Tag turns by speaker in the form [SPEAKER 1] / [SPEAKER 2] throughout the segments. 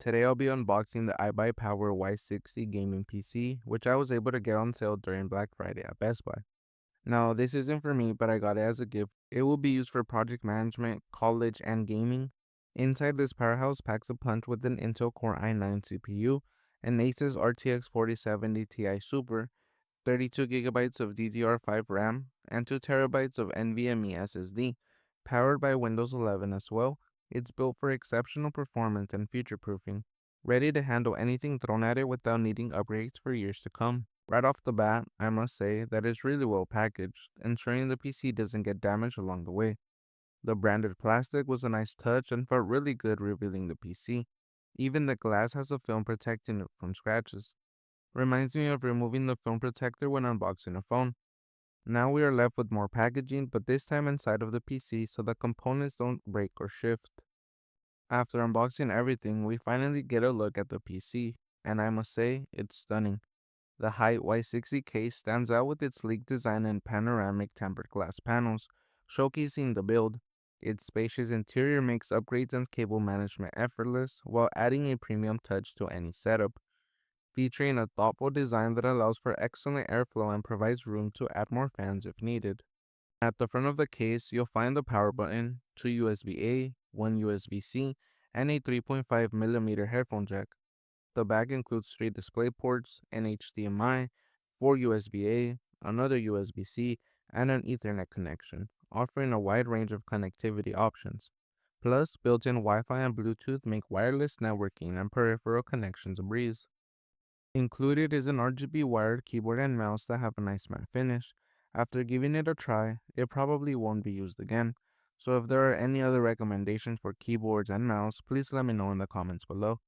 [SPEAKER 1] Today I'll be unboxing the iBuypower Y60 Gaming PC, which I was able to get on sale during Black Friday at Best Buy. Now, this isn't for me, but I got it as a gift. It will be used for project management, college, and gaming. Inside this powerhouse packs a punch with an Intel Core i9 CPU, an Asus RTX 4070 Ti Super, 32 gigabytes of DDR5 RAM, and 2 terabytes of NVMe SSD, powered by Windows 11 as well. It's built for exceptional performance and future-proofing, ready to handle anything thrown at it without needing upgrades for years to come. Right off the bat, I must say that it's really well packaged, ensuring the PC doesn't get damaged along the way. The branded plastic was a nice touch and felt really good revealing the PC. Even the glass has a film protecting it from scratches. Reminds me of removing the film protector when unboxing a phone. Now we are left with more packaging, but this time inside of the PC so the components don't break or shift. After unboxing everything, we finally get a look at the PC, and I must say, it's stunning. The high Y60 case stands out with its sleek design and panoramic tempered glass panels, showcasing the build. Its spacious interior makes upgrades and cable management effortless, while adding a premium touch to any setup, featuring a thoughtful design that allows for excellent airflow and provides room to add more fans if needed. At the front of the case, you'll find the power button, two USB-A, one USB-C, and a 3.5mm headphone jack. The back includes three display ports, an HDMI, four USB-A, another USB-C, and an Ethernet connection, offering a wide range of connectivity options. Plus, built-in Wi-Fi and Bluetooth make wireless networking and peripheral connections a breeze. Included is an RGB wired keyboard and mouse that have a nice matte finish. After giving it a try, it probably won't be used again. So if there are any other recommendations for keyboards and mouse, please let me know in the comments below.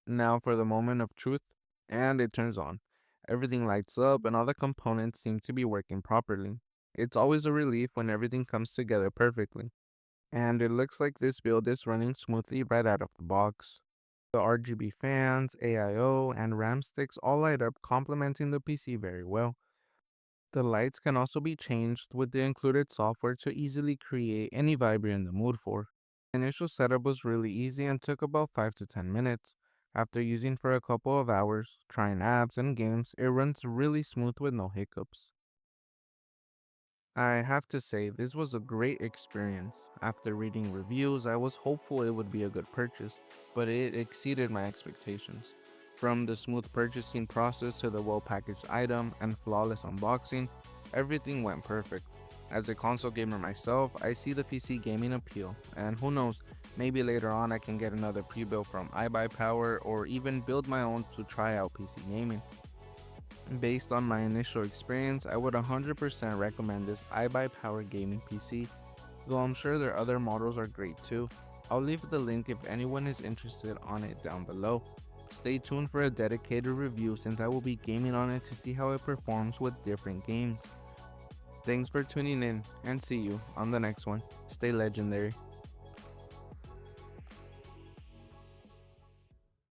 [SPEAKER 1] Now for the moment of truth, and it turns on. Everything lights up and all the components seem to be working properly. It's always a relief when everything comes together perfectly. And it looks like this build is running smoothly right out of the box. The RGB fans, AIO, and RAM sticks all light up, complementing the PC very well. The lights can also be changed with the included software to easily create any vibe you're in the mood for. Initial setup was really easy and took about 5 to 10 minutes. After using for a couple of hours, trying apps and games, it runs really smooth with no hiccups. I have to say, this was a great experience. After reading reviews, I was hopeful it would be a good purchase, but it exceeded my expectations. From the smooth purchasing process to the well-packaged item and flawless unboxing, everything went perfect. As a console gamer myself, I see the PC gaming appeal, and who knows, maybe later on I can get another pre-built from iBuypower or even build my own to try out PC gaming. Based on my initial experience, I would 100% recommend this iBuypower Gaming PC, though I'm sure their other models are great too. I'll leave the link if anyone is interested on it down below. Stay tuned for a dedicated review since I will be gaming on it to see how it performs with different games. Thanks for tuning in, and see you on the next one. Stay legendary.